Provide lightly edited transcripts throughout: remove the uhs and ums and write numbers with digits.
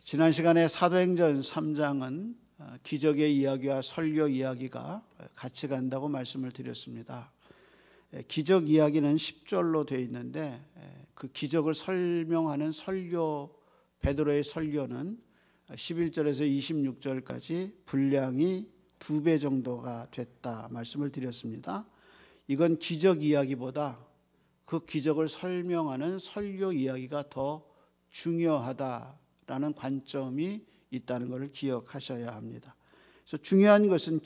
지난 시간에 사도행전 3장은 기적의 이야기와 설교 이야기가 같이 간다고 말씀을 드렸습니다. 기적 이야기는 10절로 되어 있는데 그 기적을 설명하는 설교, 베드로의 설교는 11절에서 26절까지 분량이 2배 정도가 됐다 말씀을 드렸습니다. 이건 기적 이야기보다 그 기적을 설명하는 설교 이야기가 더 중요하다라는 관점이 있다는 것을 기억하셔야 합니다. 그래서 중요한 것은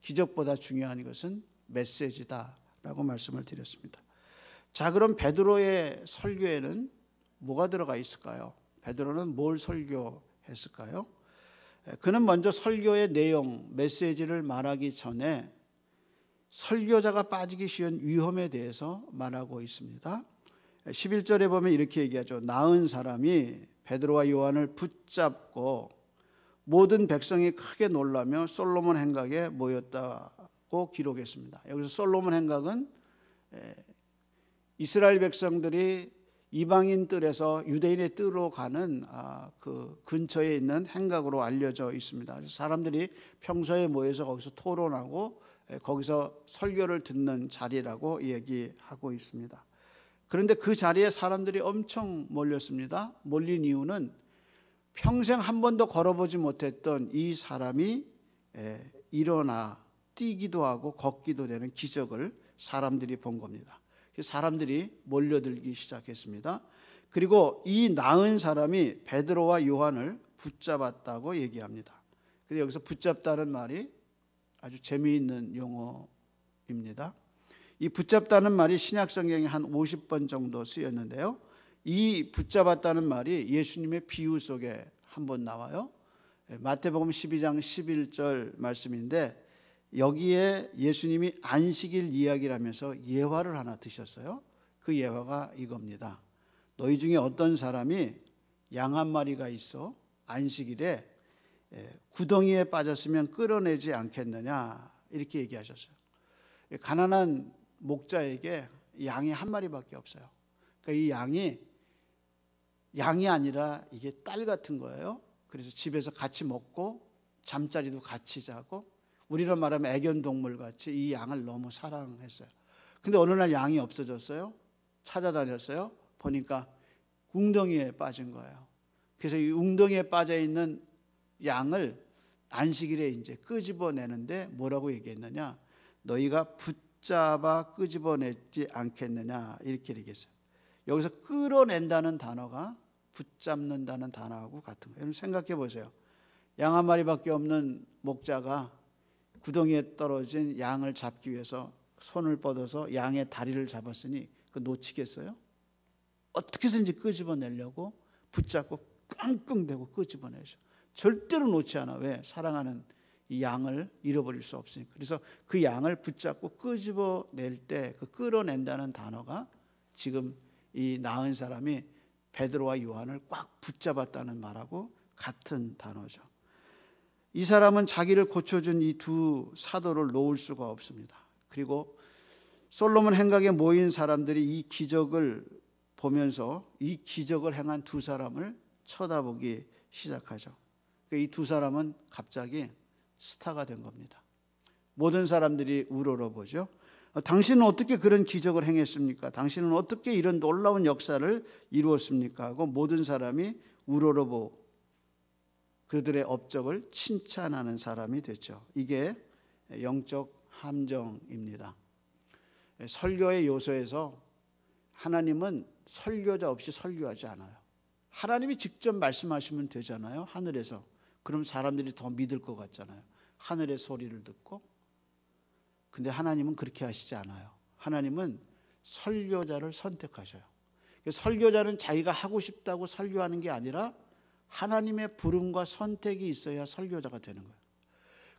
기적보다 중요한 것은 메시지다라고 말씀을 드렸습니다. 자, 그럼 베드로의 설교에는 뭐가 들어가 있을까요? 베드로는 뭘 설교했을까요? 그는 먼저 설교의 내용, 메시지를 말하기 전에 설교자가 빠지기 쉬운 위험에 대해서 말하고 있습니다. 11절에 보면 이렇게 얘기하죠. 나은 사람이 베드로와 요한을 붙잡고 모든 백성이 크게 놀라며 솔로몬 행각에 모였다고 기록했습니다. 여기서 솔로몬 행각은 이스라엘 백성들이 이방인 뜰에서 유대인의 뜰로 가는 그 근처에 있는 행각으로 알려져 있습니다. 그래서 사람들이 평소에 모여서 거기서 토론하고 거기서 설교를 듣는 자리라고 얘기하고 있습니다. 그런데 그 자리에 사람들이 엄청 몰렸습니다. 몰린 이유는 평생 한 번도 걸어보지 못했던 이 사람이 일어나 뛰기도 하고 걷기도 되는 기적을 사람들이 본 겁니다. 사람들이 몰려들기 시작했습니다. 그리고 이 나은 사람이 베드로와 요한을 붙잡았다고 얘기합니다. 그래서 여기서 붙잡다는 말이 아주 재미있는 용어입니다. 이 붙잡다는 말이 신약 성경에 한 50번 정도 쓰였는데요. 이 붙잡았다는 말이 예수님의 비유 속에 한번 나와요. 마태복음 12장 11절 말씀인데 여기에 예수님이 안식일 이야기를 하면서 예화를 하나 드셨어요. 그 예화가 이겁니다. 너희 중에 어떤 사람이 양 한 마리가 있어 안식일에 구덩이에 빠졌으면 끌어내지 않겠느냐 이렇게 얘기하셨어요. 가난한 목자에게 양이 한 마리밖에 없어요. 그러니까 이 양이 아니라 이게 딸 같은 거예요. 그래서 집에서 같이 먹고 잠자리도 같이 자고 우리로 말하면 애견동물 같이 이 양을 너무 사랑했어요. 근데 어느 날 양이 없어졌어요. 찾아다녔어요. 보니까 웅덩이에 빠진 거예요. 그래서 이 웅덩이에 빠져 있는 양을 안식일에 이제 끄집어내는데 뭐라고 얘기했느냐? 너희가 붙잡아 끄집어내지 않겠느냐 이렇게 얘기했어요. 여기서 끌어낸다는 단어가 붙잡는다는 단어하고 같은 거예요. 여러분 생각해 보세요. 양 한 마리밖에 없는 목자가 구덩이에 떨어진 양을 잡기 위해서 손을 뻗어서 양의 다리를 잡았으니 그 놓치겠어요? 어떻게 해서든지 끄집어내려고 붙잡고 끙끙대고 끄집어내죠. 절대로 놓지 않아. 왜? 사랑하는 이 양을 잃어버릴 수 없으니까. 그래서 그 양을 붙잡고 끄집어낼 때 그 끌어낸다는 단어가 지금 이 나은 사람이 베드로와 요한을 꽉 붙잡았다는 말하고 같은 단어죠. 이 사람은 자기를 고쳐준 이 두 사도를 놓을 수가 없습니다. 그리고 솔로몬 행각에 모인 사람들이 이 기적을 보면서 이 기적을 행한 두 사람을 쳐다보기 시작하죠. 이 두 사람은 갑자기 스타가 된 겁니다. 모든 사람들이 우러러보죠. 당신은 어떻게 그런 기적을 행했습니까? 당신은 어떻게 이런 놀라운 역사를 이루었습니까? 하고 모든 사람이 우러러보고 그들의 업적을 칭찬하는 사람이 됐죠. 이게 영적 함정입니다. 설교의 요소에서 하나님은 설교자 없이 설교하지 않아요. 하나님이 직접 말씀하시면 되잖아요. 하늘에서. 그럼 사람들이 더 믿을 것 같잖아요. 하늘의 소리를 듣고. 근데 하나님은 그렇게 하시지 않아요. 하나님은 설교자를 선택하셔요. 설교자는 자기가 하고 싶다고 설교하는 게 아니라 하나님의 부름과 선택이 있어야 설교자가 되는 거예요.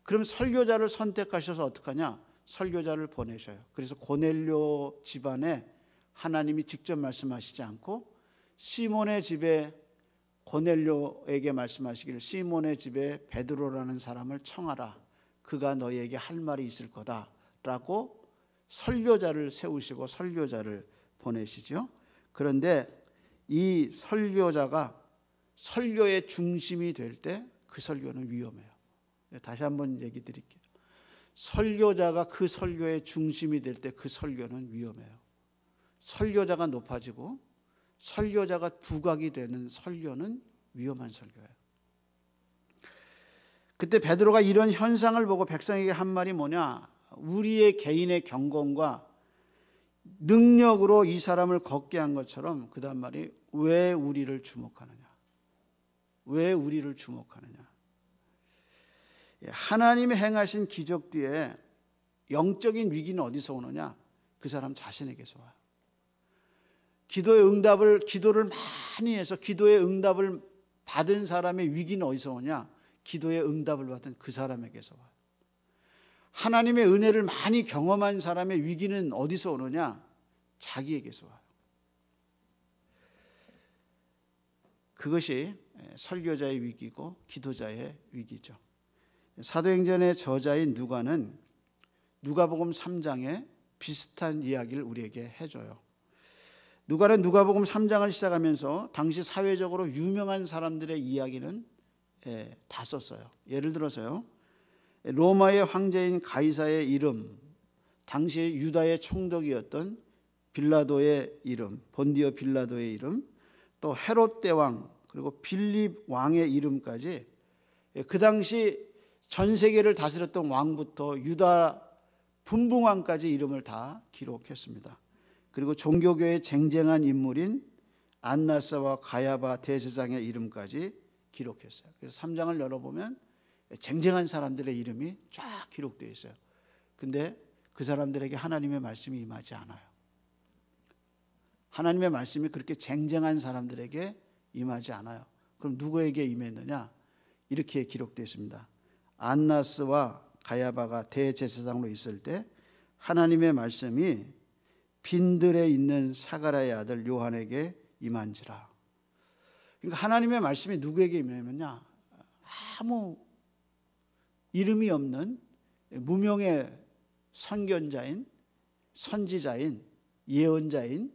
그럼 설교자를 선택하셔서 어떡하냐? 설교자를 보내셔요. 그래서 고넬료 집안에 하나님이 직접 말씀하시지 않고 시몬의 집에 고넬료에게 말씀하시기를 시몬의 집에 베드로라는 사람을 청하라. 그가 너희에게 할 말이 있을 거다라고 설교자를 세우시고 설교자를 보내시죠. 그런데 이 설교자가 설교의 중심이 될 때 그 설교는 위험해요. 다시 한번 얘기 드릴게요. 설교자가 그 설교의 중심이 될 때 그 설교는 위험해요. 설교자가 높아지고 설교자가 부각이 되는 설교는 위험한 설교예요. 그때 베드로가 이런 현상을 보고 백성에게 한 말이 뭐냐? 우리의 개인의 경건과 능력으로 이 사람을 걷게 한 것처럼 그 다음 말이 왜 우리를 주목하느냐? 왜 우리를 주목하느냐? 하나님이 행하신 기적 뒤에 영적인 위기는 어디서 오느냐? 그 사람 자신에게서 와요. 기도를 많이 해서 기도의 응답을 받은 사람의 위기는 어디서 오냐? 기도의 응답을 받은 그 사람에게서 와요. 하나님의 은혜를 많이 경험한 사람의 위기는 어디서 오느냐? 자기에게서 와요. 그것이 설교자의 위기고 기도자의 위기죠. 사도행전의 저자인 누가는 누가복음 3장에 비슷한 이야기를 우리에게 해줘요. 누가는 누가복음 3장을 시작하면서 당시 사회적으로 유명한 사람들의 이야기는 다 썼어요. 예를 들어서요, 로마의 황제인 가이사의 이름, 당시 유다의 총독이었던 빌라도의 이름, 본디오 빌라도의 이름, 또 헤롯 대왕, 그리고 빌립 왕의 이름까지 그 당시 전 세계를 다스렸던 왕부터 유다 분봉왕까지 이름을 다 기록했습니다. 그리고 종교교에 쟁쟁한 인물인 안나스와 가야바 대제사장의 이름까지 기록했어요. 그래서 3장을 열어보면 쟁쟁한 사람들의 이름이 쫙 기록되어 있어요. 근데 그 사람들에게 하나님의 말씀이 임하지 않아요. 하나님의 말씀이 그렇게 쟁쟁한 사람들에게 임하지 않아요. 그럼 누구에게 임했느냐? 이렇게 기록되어 있습니다. 안나스와 가야바가 대제사장으로 있을 때 하나님의 말씀이 빈들에 있는 사가랴의 아들 요한에게 임한지라. 그러니까 하나님의 말씀이 누구에게 임하느냐? 아무 이름이 없는 무명의 선견자인, 선지자인, 예언자인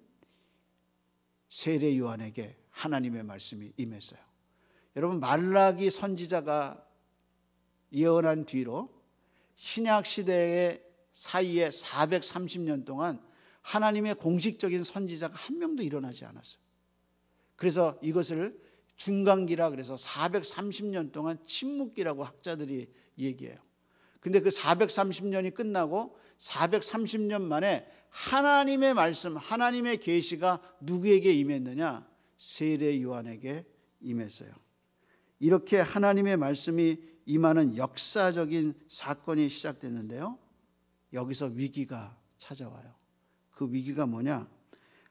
세례 요한에게 하나님의 말씀이 임했어요. 여러분, 말라기 선지자가 예언한 뒤로 신약 시대의 사이에 430년 동안 하나님의 공식적인 선지자가 한 명도 일어나지 않았어요. 그래서 이것을 중간기라 그래서 430년 동안 침묵기라고 학자들이 얘기해요. 근데 그 430년이 끝나고 430년 만에 하나님의 말씀, 하나님의 계시가 누구에게 임했느냐? 세례 요한에게 임했어요. 이렇게 하나님의 말씀이 임하는 역사적인 사건이 시작됐는데요, 여기서 위기가 찾아와요. 그 위기가 뭐냐?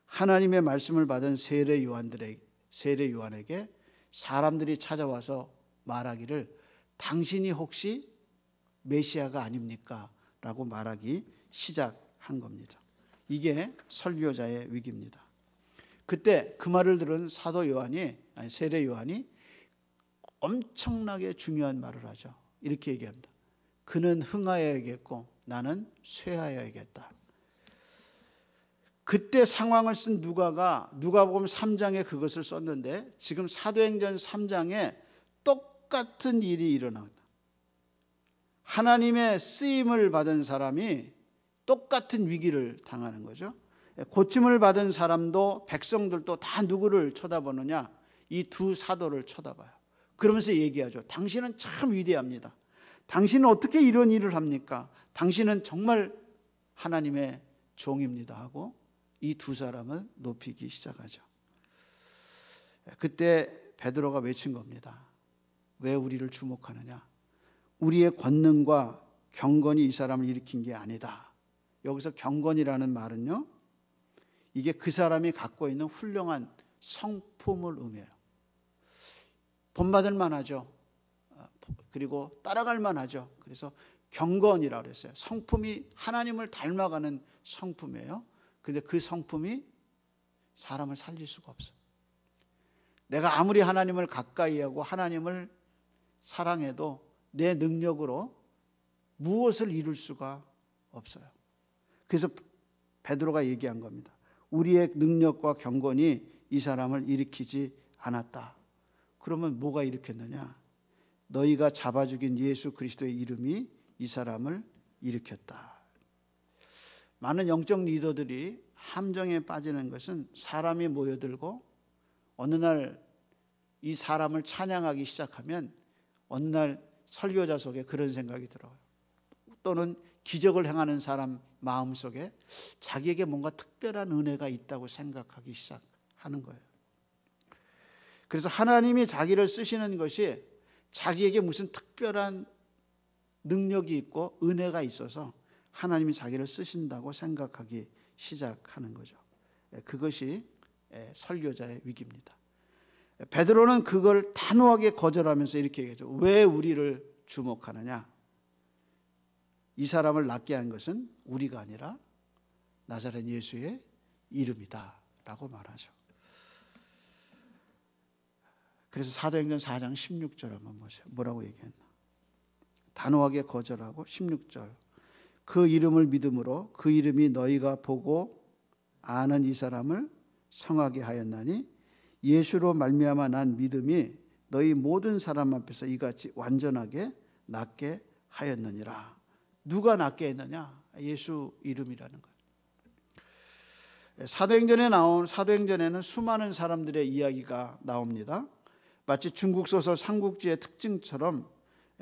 하나님의 말씀을 받은 세례 요한에게 사람들이 찾아와서 말하기를 당신이 혹시 메시아가 아닙니까? 라고 말하기 시작한 겁니다. 이게 설교자의 위기입니다. 그때 그 말을 들은 세례 요한이 엄청나게 중요한 말을 하죠. 이렇게 얘기합니다. 그는 흥하여야겠고 나는 쇠하여야겠다. 그때 상황을 쓴 누가복음 3장에 그것을 썼는데 지금 사도행전 3장에 똑같은 일이 일어났다. 하나님의 쓰임을 받은 사람이 똑같은 위기를 당하는 거죠. 고침을 받은 사람도 백성들도 다 누구를 쳐다보느냐? 이 두 사도를 쳐다봐요. 그러면서 얘기하죠. 당신은 참 위대합니다. 당신은 어떻게 이런 일을 합니까? 당신은 정말 하나님의 종입니다 하고 이 두 사람을 높이기 시작하죠. 그때 베드로가 외친 겁니다. 왜 우리를 주목하느냐? 우리의 권능과 경건이 이 사람을 일으킨 게 아니다. 여기서 경건이라는 말은요, 이게 그 사람이 갖고 있는 훌륭한 성품을 의미해요. 본받을 만하죠. 그리고 따라갈 만하죠. 그래서 경건이라고 그랬어요. 성품이 하나님을 닮아가는 성품이에요. 근데 그 성품이 사람을 살릴 수가 없어요. 내가 아무리 하나님을 가까이 하고 하나님을 사랑해도 내 능력으로 무엇을 이룰 수가 없어요. 그래서 베드로가 얘기한 겁니다. 우리의 능력과 경건이 이 사람을 일으키지 않았다. 그러면 뭐가 일으켰느냐? 너희가 잡아 죽인 예수 그리스도의 이름이 이 사람을 일으켰다. 많은 영적 리더들이 함정에 빠지는 것은 사람이 모여들고 어느 날 이 사람을 찬양하기 시작하면 어느 날 설교자 속에 그런 생각이 들어요. 또는 기적을 행하는 사람 마음속에 자기에게 뭔가 특별한 은혜가 있다고 생각하기 시작하는 거예요. 그래서 하나님이 자기를 쓰시는 것이 자기에게 무슨 특별한 능력이 있고 은혜가 있어서 하나님이 자기를 쓰신다고 생각하기 시작하는 거죠. 그것이 설교자의 위기입니다. 베드로는 그걸 단호하게 거절하면서 이렇게 얘기하죠. 왜 우리를 주목하느냐? 이 사람을 낫게 한 것은 우리가 아니라 나사렛 예수의 이름이다 라고 말하죠. 그래서 사도행전 4장 16절 한번 보세요. 뭐라고 얘기했나? 단호하게 거절하고 16절. 그 이름을 믿음으로 그 이름이 너희가 보고 아는 이 사람을 성하게 하였나니 예수로 말미암아 난 믿음이 너희 모든 사람 앞에서 이같이 완전하게 낫게 하였느니라. 누가 낫게 했느냐? 예수 이름이라는 거예요. 사도행전에는 수많은 사람들의 이야기가 나옵니다. 마치 중국 소설 삼국지의 특징처럼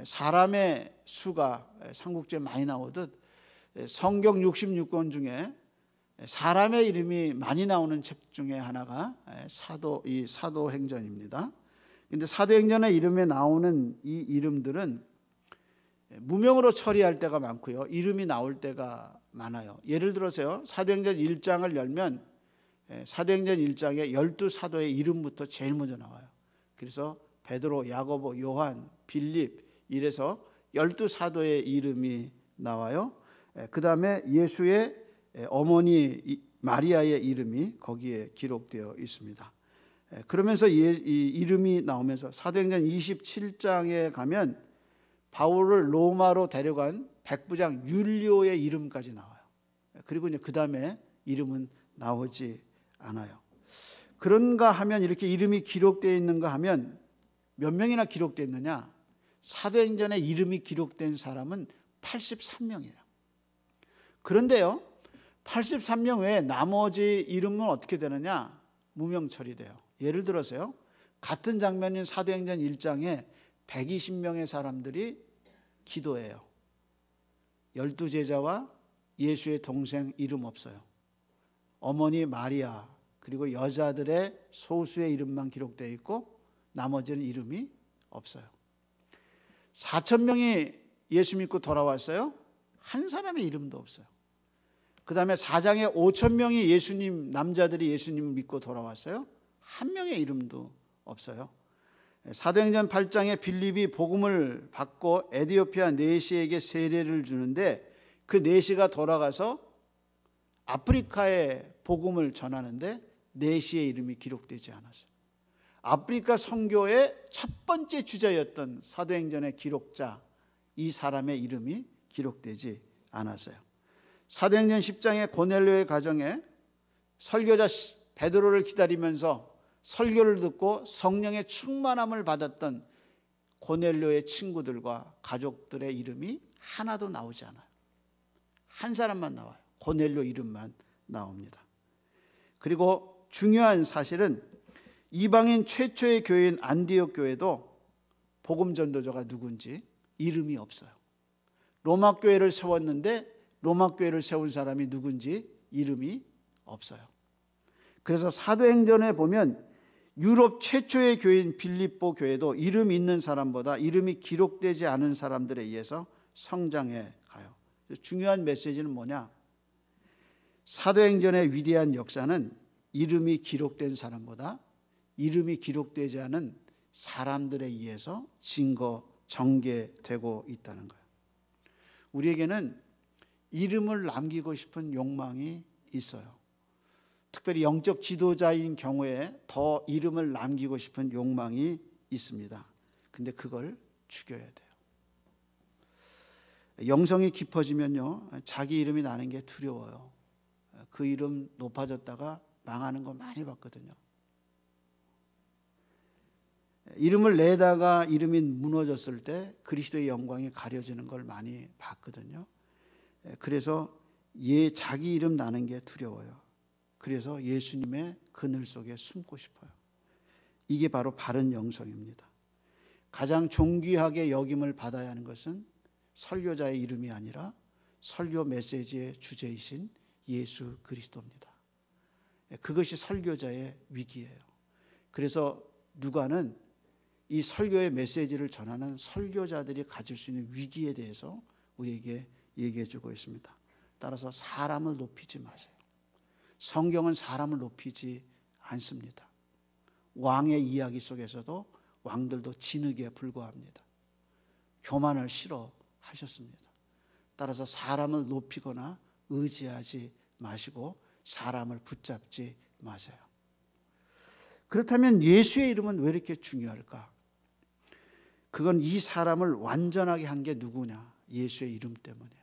사람의 수가 삼국지에 많이 나오듯 성경 66권 중에 사람의 이름이 많이 나오는 책 중에 하나가 사도행전입니다. 그런데 사도행전의 이름에 나오는 이 이름들은 무명으로 처리할 때가 많고요. 이름이 나올 때가 많아요. 예를 들어서요. 사도행전 1장을 열면 사도행전 1장에 12사도의 이름부터 제일 먼저 나와요. 그래서 베드로, 야고보, 요한, 빌립 이래서 12사도의 이름이 나와요. 그 다음에 예수의 어머니 마리아의 이름이 거기에 기록되어 있습니다. 그러면서 이 이름이 나오면서 사도행전 27장에 가면 바울을 로마로 데려간 백부장 율리오의 이름까지 나와요. 그리고 이제 그 다음에 이름은 나오지 않아요. 그런가 하면 이렇게 이름이 기록되어 있는가 하면 몇 명이나 기록되어 있느냐? 사도행전에 이름이 기록된 사람은 83명이에요. 그런데요, 83명 외에 나머지 이름은 어떻게 되느냐? 무명 처리돼요. 예를 들어서요, 같은 장면인 사도행전 1장에 120명의 사람들이 기도해요. 12제자와 예수의 동생 이름 없어요. 어머니 마리아 그리고 여자들의 소수의 이름만 기록되어 있고 나머지는 이름이 없어요. 4,000명이 예수 믿고 돌아왔어요. 한 사람의 이름도 없어요. 그 다음에 4장에 5,000명이 남자들이 예수님을 믿고 돌아왔어요. 한 명의 이름도 없어요. 사도행전 8장에 빌립이 복음을 받고 에디오피아 내시에게 세례를 주는데 그 내시가 돌아가서 아프리카에 복음을 전하는데 내시의 이름이 기록되지 않았어요. 아프리카 선교의 첫 번째 주자였던 사도행전의 기록자 이 사람의 이름이 기록되지 않았어요. 사도행전 10장의 고넬료의 가정에 설교자 베드로를 기다리면서 설교를 듣고 성령의 충만함을 받았던 고넬료의 친구들과 가족들의 이름이 하나도 나오지 않아요. 한 사람만 나와요. 고넬료 이름만 나옵니다. 그리고 중요한 사실은 이방인 최초의 교회인 안디옥 교회도 복음 전도자가 누군지 이름이 없어요. 로마 교회를 세웠는데 로마 교회를 세운 사람이 누군지 이름이 없어요. 그래서 사도행전에 보면 유럽 최초의 교회인 빌립보 교회도 이름 있는 사람보다 이름이 기록되지 않은 사람들에 의해서 성장해 가요. 중요한 메시지는 뭐냐? 사도행전의 위대한 역사는 이름이 기록된 사람보다 이름이 기록되지 않은 사람들에 의해서 전개되고 있다는 거예요. 우리에게는 이름을 남기고 싶은 욕망이 있어요. 특별히 영적 지도자인 경우에 더 이름을 남기고 싶은 욕망이 있습니다. 근데 그걸 죽여야 돼요. 영성이 깊어지면요, 자기 이름이 나는 게 두려워요. 그 이름 높아졌다가 망하는 거 많이 봤거든요. 이름을 내다가 이름이 무너졌을 때 그리스도의 영광이 가려지는 걸 많이 봤거든요. 그래서 자기 이름 나는 게 두려워요. 그래서 예수님의 그늘 속에 숨고 싶어요. 이게 바로 바른 영성입니다. 가장 존귀하게 여김을 받아야 하는 것은 설교자의 이름이 아니라 설교 메시지의 주제이신 예수 그리스도입니다. 그것이 설교자의 위기예요. 그래서 누가는 이 설교의 메시지를 전하는 설교자들이 가질 수 있는 위기에 대해서 우리에게 얘기해 주고 있습니다. 따라서 사람을 높이지 마세요. 성경은 사람을 높이지 않습니다. 왕의 이야기 속에서도 왕들도 진흙에 불과합니다. 교만을 싫어하셨습니다. 따라서 사람을 높이거나 의지하지 마시고 사람을 붙잡지 마세요. 그렇다면 예수의 이름은 왜 이렇게 중요할까? 그건 이 사람을 완전하게 한 게 누구냐? 예수의 이름 때문이에요.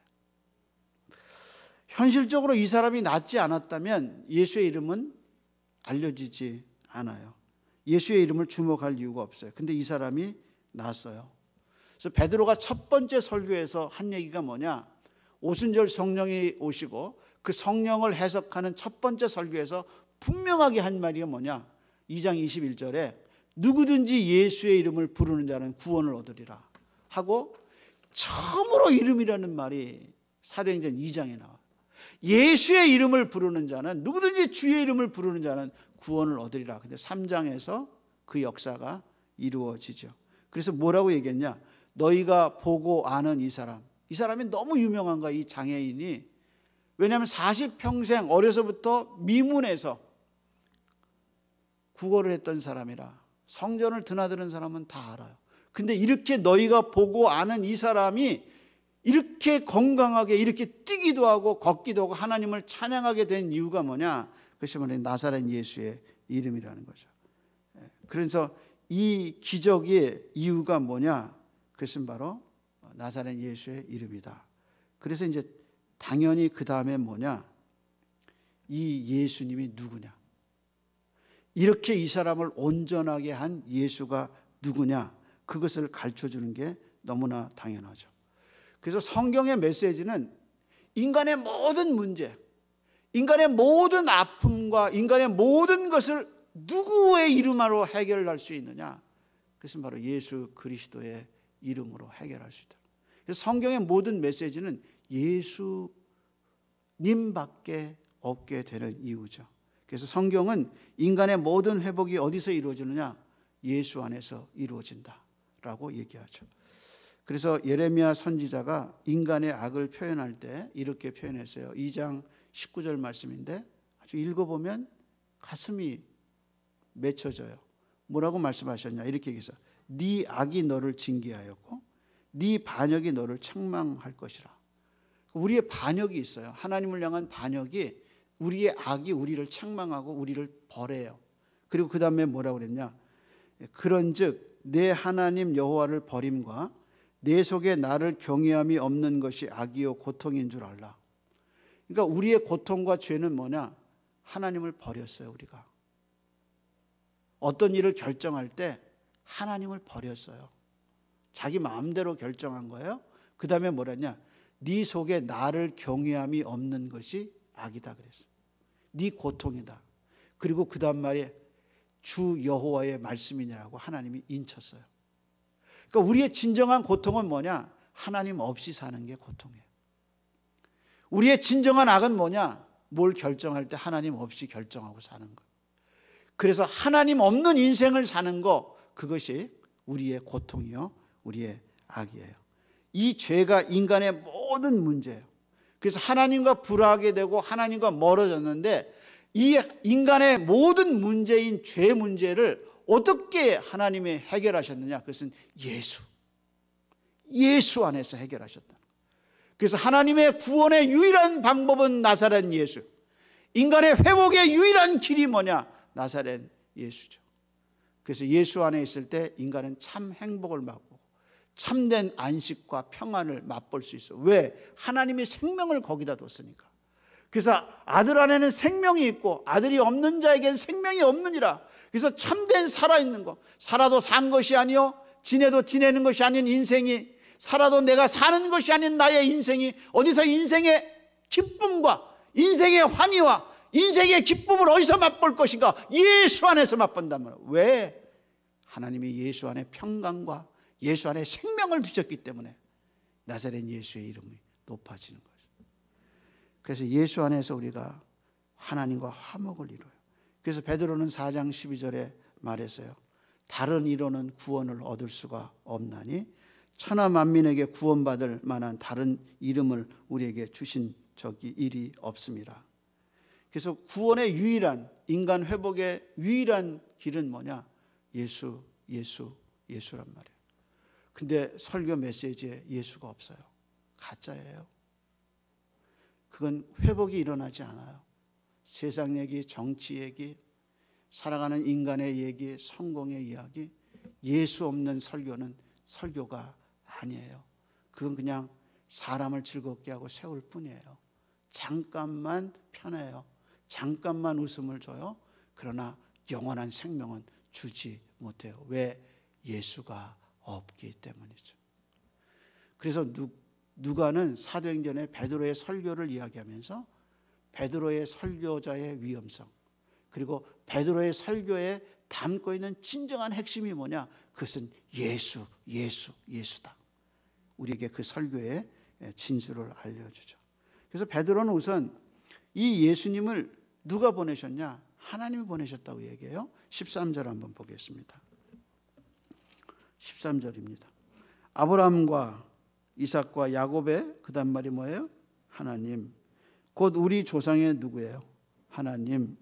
현실적으로 이 사람이 낫지 않았다면 예수의 이름은 알려지지 않아요. 예수의 이름을 주목할 이유가 없어요. 근데 이 사람이 낫어요. 그래서 베드로가 첫 번째 설교에서 한 얘기가 뭐냐? 오순절 성령이 오시고 그 성령을 해석하는 첫 번째 설교에서 분명하게 한 말이 뭐냐? 2장 21절에 누구든지 예수의 이름을 부르는 자는 구원을 얻으리라 하고 처음으로 이름이라는 말이 사도행전 2장에 나와요. 예수의 이름을 부르는 자는, 누구든지 주의 이름을 부르는 자는 구원을 얻으리라. 근데 3장에서 그 역사가 이루어지죠. 그래서 뭐라고 얘기했냐? 너희가 보고 아는 이 사람이 너무 유명한 거야, 이 장애인이. 왜냐하면 40평생 어려서부터 미문에서 국어를 했던 사람이라 성전을 드나드는 사람은 다 알아요. 근데 이렇게 너희가 보고 아는 이 사람이 이렇게 건강하게 이렇게 뛰기도 하고 걷기도 하고 하나님을 찬양하게 된 이유가 뭐냐? 그것이 바로 나사렛 예수의 이름이라는 거죠. 그래서 이 기적의 이유가 뭐냐? 그것은 바로 나사렛 예수의 이름이다. 그래서 이제 당연히 그 다음에 뭐냐? 이 예수님이 누구냐? 이렇게 이 사람을 온전하게 한 예수가 누구냐? 그것을 가르쳐주는 게 너무나 당연하죠. 그래서 성경의 메시지는 인간의 모든 문제, 인간의 모든 아픔과 인간의 모든 것을 누구의 이름으로 해결할 수 있느냐? 그것은 바로 예수 그리스도의 이름으로 해결할 수 있다. 그래서 성경의 모든 메시지는 예수님밖에 없게 되는 이유죠. 그래서 성경은 인간의 모든 회복이 어디서 이루어지느냐? 예수 안에서 이루어진다라고 얘기하죠. 그래서 예레미야 선지자가 인간의 악을 표현할 때 이렇게 표현했어요. 2장 19절 말씀인데 아주 읽어보면 가슴이 맺혀져요. 뭐라고 말씀하셨냐? 이렇게 얘기해서 네 악이 너를 징계하였고 네 반역이 너를 책망할 것이라. 우리의 반역이 있어요. 하나님을 향한 반역이, 우리의 악이 우리를 책망하고 우리를 벌해요. 그리고 그 다음에 뭐라고 그랬냐? 그런즉 내 하나님 여호와를 버림과 내 속에 나를 경외함이 없는 것이 악이요 고통인 줄 알라. 그러니까 우리의 고통과 죄는 뭐냐? 하나님을 버렸어요. 우리가 어떤 일을 결정할 때 하나님을 버렸어요. 자기 마음대로 결정한 거예요. 그 다음에 뭐랬냐? 네 속에 나를 경외함이 없는 것이 악이다 그랬어요. 네 고통이다. 그리고 그 다음 말에 주 여호와의 말씀이냐라고 하나님이 인쳤어요. 그러니까 우리의 진정한 고통은 뭐냐? 하나님 없이 사는 게 고통이에요. 우리의 진정한 악은 뭐냐? 뭘 결정할 때 하나님 없이 결정하고 사는 거예요. 그래서 하나님 없는 인생을 사는 거, 그것이 우리의 고통이요, 우리의 악이에요. 이 죄가 인간의 모든 문제예요. 그래서 하나님과 불화하게 되고 하나님과 멀어졌는데, 이 인간의 모든 문제인 죄 문제를 어떻게 하나님이 해결하셨느냐? 그것은 예수 안에서 해결하셨다. 그래서 하나님의 구원의 유일한 방법은 나사렛 예수. 인간의 회복의 유일한 길이 뭐냐? 나사렛 예수죠. 그래서 예수 안에 있을 때 인간은 참 행복을 맛보고 참된 안식과 평안을 맛볼 수 있어. 왜? 하나님이 생명을 거기다 뒀으니까. 그래서 아들 안에는 생명이 있고 아들이 없는 자에게는 생명이 없느니라. 그래서 참된 살아있는 거, 살아도 산 것이 아니요 지내도 지내는 것이 아닌 인생이, 살아도 내가 사는 것이 아닌 나의 인생이 어디서 인생의 기쁨과 인생의 환희와 인생의 기쁨을 어디서 맛볼 것인가? 예수 안에서 맛본다면. 왜? 하나님이 예수 안에 평강과 예수 안에 생명을 두셨기 때문에 나사렛 예수의 이름이 높아지는 거죠. 그래서 예수 안에서 우리가 하나님과 화목을 이뤄요. 그래서 베드로는 4장 12절에 말했어요. 다른 이로는 구원을 얻을 수가 없나니 천하 만민에게 구원받을 만한 다른 이름을 우리에게 주신 적이 일이 없습니다. 그래서 구원의 유일한, 인간 회복의 유일한 길은 뭐냐? 예수, 예수, 예수란 말이에요. 근데 설교 메시지에 예수가 없어요. 가짜예요. 그건 회복이 일어나지 않아요. 세상 얘기, 정치 얘기, 살아가는 인간의 얘기, 성공의 이야기, 예수 없는 설교는 설교가 아니에요. 그건 그냥 사람을 즐겁게 하고 세울 뿐이에요. 잠깐만 편해요. 잠깐만 웃음을 줘요. 그러나 영원한 생명은 주지 못해요. 왜? 예수가 없기 때문이죠. 그래서 누가는 사도행전에 베드로의 설교를 이야기하면서 베드로의 설교자의 위험성, 그리고 베드로의 설교에 담고 있는 진정한 핵심이 뭐냐? 그것은 예수, 예수, 예수다. 우리에게 그 설교의 진수를 알려주죠. 그래서 베드로는 우선 이 예수님을 누가 보내셨냐? 하나님이 보내셨다고 얘기해요. 13절 한번 보겠습니다. 13절입니다. 아브라함과 이삭과 야곱의 그 다음 말이 뭐예요? 하나님. 곧 우리 조상의 누구예요? 하나님.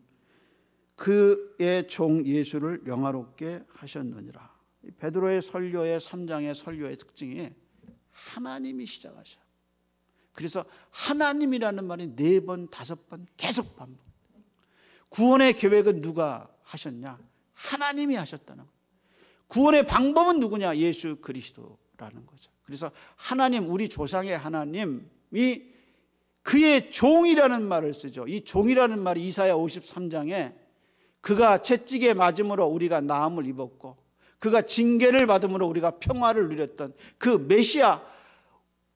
그의 종 예수를 영화롭게 하셨느니라. 베드로의 설교의 3장의 설교의 특징이 하나님이 시작하셔요. 그래서 하나님이라는 말이 4번, 5번 계속 반복. 구원의 계획은 누가 하셨냐? 하나님이 하셨다는 거예요. 구원의 방법은 누구냐? 예수 그리스도라는 거죠. 그래서 하나님, 우리 조상의 하나님이 그의 종이라는 말을 쓰죠. 이 종이라는 말이 이사야 53장에 그가 채찍에 맞음으로 우리가 나음을 입었고 그가 징계를 받음으로 우리가 평화를 누렸던 그 메시아,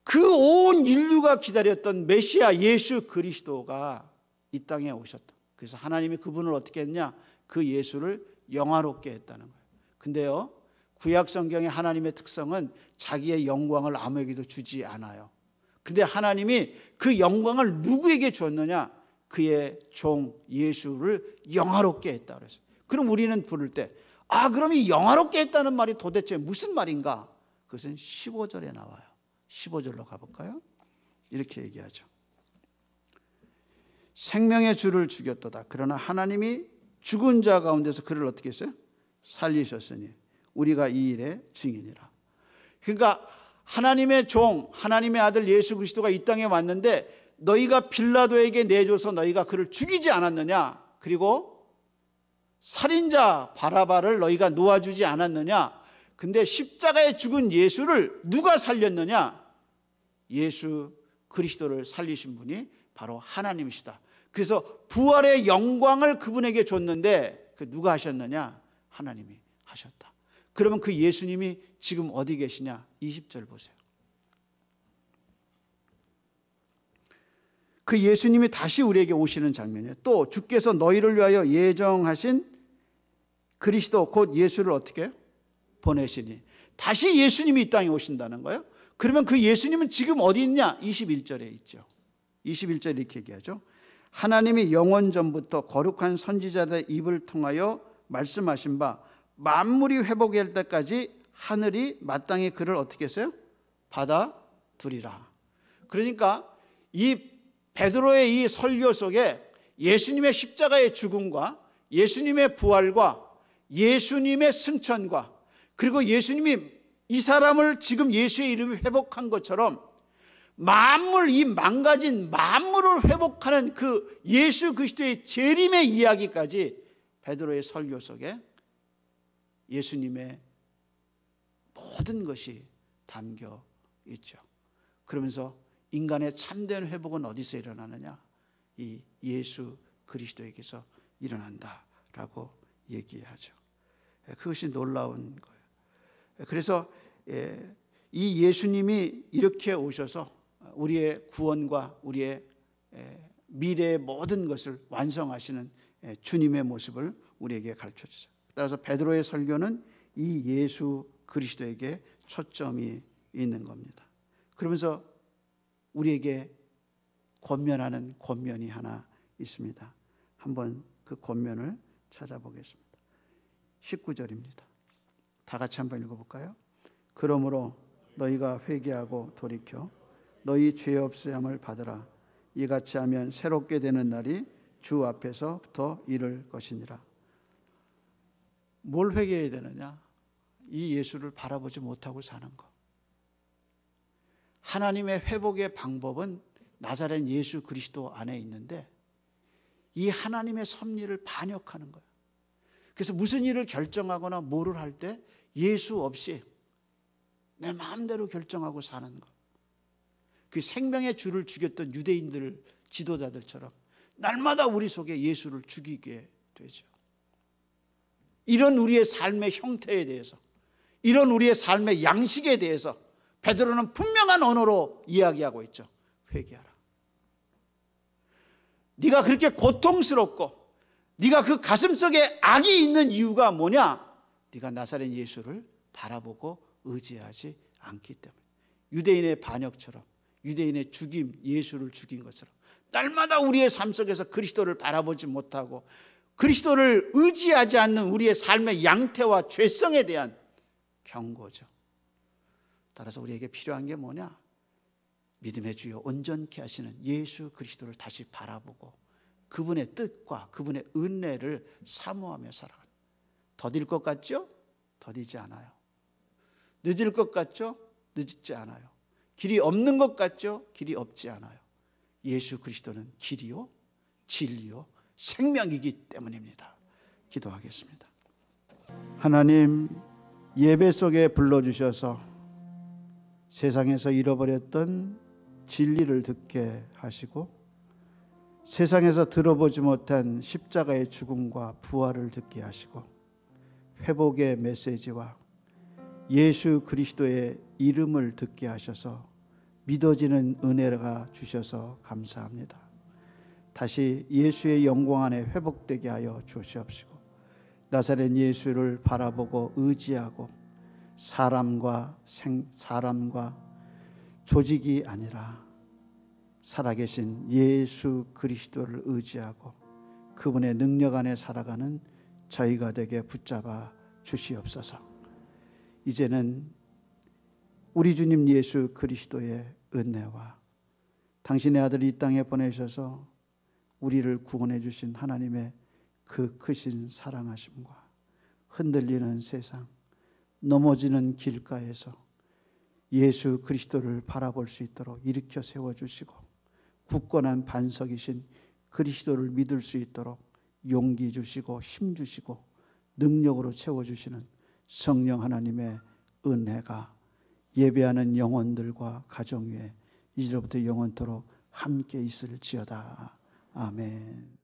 그 온 인류가 기다렸던 메시아 예수 그리스도가 이 땅에 오셨다. 그래서 하나님이 그분을 어떻게 했냐? 그 예수를 영화롭게 했다는 거예요. 근데요, 구약 성경의 하나님의 특성은 자기의 영광을 아무에게도 주지 않아요. 근데 하나님이 그 영광을 누구에게 줬느냐? 그의 종 예수를 영화롭게 했다 그랬어요. 그럼 우리는 부를 때 그럼 이 영화롭게 했다는 말이 도대체 무슨 말인가? 그것은 15절에 나와요. 15절로 가볼까요? 이렇게 얘기하죠. 생명의 주를 죽였도다. 그러나 하나님이 죽은 자 가운데서 그를 어떻게 했어요? 살리셨으니 우리가 이 일의 증인이라. 그러니까 하나님의 종, 하나님의 아들 예수 그리스도가 이 땅에 왔는데 너희가 빌라도에게 내줘서 너희가 그를 죽이지 않았느냐? 그리고 살인자 바라바를 너희가 놓아주지 않았느냐? 근데 십자가에 죽은 예수를 누가 살렸느냐? 예수 그리스도를 살리신 분이 바로 하나님이시다. 그래서 부활의 영광을 그분에게 줬는데 그 누가 하셨느냐? 하나님이 하셨다. 그러면 그 예수님이 지금 어디 계시냐? 20절 보세요. 그 예수님이 다시 우리에게 오시는 장면이에요. 또 주께서 너희를 위하여 예정하신 그리스도 곧 예수를 어떻게 해요? 보내시니. 다시 예수님이 이 땅에 오신다는 거예요. 그러면 그 예수님은 지금 어디 있냐? 21절에 있죠. 21절 이렇게 얘기하죠. 하나님이 영원 전부터 거룩한 선지자들의 입을 통하여 말씀하신 바 만물이 회복할 때까지 하늘이 마땅히 그를 어떻게 했어요? 받아두리라. 그러니까 이 베드로의 이 설교 속에 예수님의 십자가의 죽음과 예수님의 부활과 예수님의 승천과 그리고 예수님이 이 사람을 지금 예수의 이름이 회복한 것처럼 만물, 이 망가진 만물을 회복하는 그 예수 그리스도의 재림의 이야기까지 베드로의 설교 속에 예수님의 모든 것이 담겨 있죠. 그러면서 인간의 참된 회복은 어디서 일어나느냐? 이 예수 그리스도에게서 일어난다라고 얘기하죠. 그것이 놀라운 거예요. 그래서 이 예수님이 이렇게 오셔서 우리의 구원과 우리의 미래의 모든 것을 완성하시는 주님의 모습을 우리에게 가르쳐주죠. 따라서 베드로의 설교는 이 예수 그리스도에게 초점이 있는 겁니다. 그러면서 우리에게 권면하는 권면이 하나 있습니다. 한번 그 권면을 찾아보겠습니다. 19절입니다. 다 같이 한번 읽어볼까요? 그러므로 너희가 회개하고 돌이켜 너희 죄 없으함을 받으라. 이같이 하면 새롭게 되는 날이 주 앞에서부터 이를 것이니라. 뭘 회개해야 되느냐? 이 예수를 바라보지 못하고 사는 것. 하나님의 회복의 방법은 나사렛 예수 그리스도 안에 있는데 이 하나님의 섭리를 반역하는 거예요. 그래서 무슨 일을 결정하거나 뭐를 할 때 예수 없이 내 마음대로 결정하고 사는 것. 그 생명의 주를 죽였던 유대인들 지도자들처럼 날마다 우리 속에 예수를 죽이게 되죠. 이런 우리의 삶의 형태에 대해서, 이런 우리의 삶의 양식에 대해서 베드로는 분명한 언어로 이야기하고 있죠. 회개하라. 네가 그렇게 고통스럽고 네가 그 가슴속에 악이 있는 이유가 뭐냐? 네가 나사렛 예수를 바라보고 의지하지 않기 때문에. 유대인의 반역처럼, 유대인의 죽임, 예수를 죽인 것처럼 날마다 우리의 삶 속에서 그리스도를 바라보지 못하고 그리스도를 의지하지 않는 우리의 삶의 양태와 죄성에 대한 경고죠. 따라서 우리에게 필요한 게 뭐냐? 믿음의 주여 온전케 하시는 예수 그리스도를 다시 바라보고 그분의 뜻과 그분의 은혜를 사모하며 살아가는. 더딜 것 같죠? 더디지 않아요. 늦을 것 같죠? 늦지 않아요. 길이 없는 것 같죠? 길이 없지 않아요. 예수 그리스도는 길이요, 진리요, 생명이기 때문입니다. 기도하겠습니다. 하나님, 예배 속에 불러주셔서 세상에서 잃어버렸던 진리를 듣게 하시고 세상에서 들어보지 못한 십자가의 죽음과 부활을 듣게 하시고 회복의 메시지와 예수 그리스도의 이름을 듣게 하셔서 믿어지는 은혜가 주셔서 감사합니다. 다시 예수의 영광 안에 회복되게 하여 주시옵시고 나사렛 예수를 바라보고 의지하고 사람과 조직이 아니라 살아계신 예수 그리스도를 의지하고 그분의 능력 안에 살아가는 저희가 되게 붙잡아 주시옵소서. 이제는 우리 주님 예수 그리스도의 은혜와 당신의 아들 이 땅에 보내셔서 우리를 구원해 주신 하나님의 그 크신 사랑하심과 흔들리는 세상, 넘어지는 길가에서 예수 그리스도를 바라볼 수 있도록 일으켜 세워주시고 굳건한 반석이신 그리스도를 믿을 수 있도록 용기 주시고 힘 주시고 능력으로 채워주시는 성령 하나님의 은혜가 예배하는 영혼들과 가정 위에 이제로부터 영원토록 함께 있을지어다. 아멘.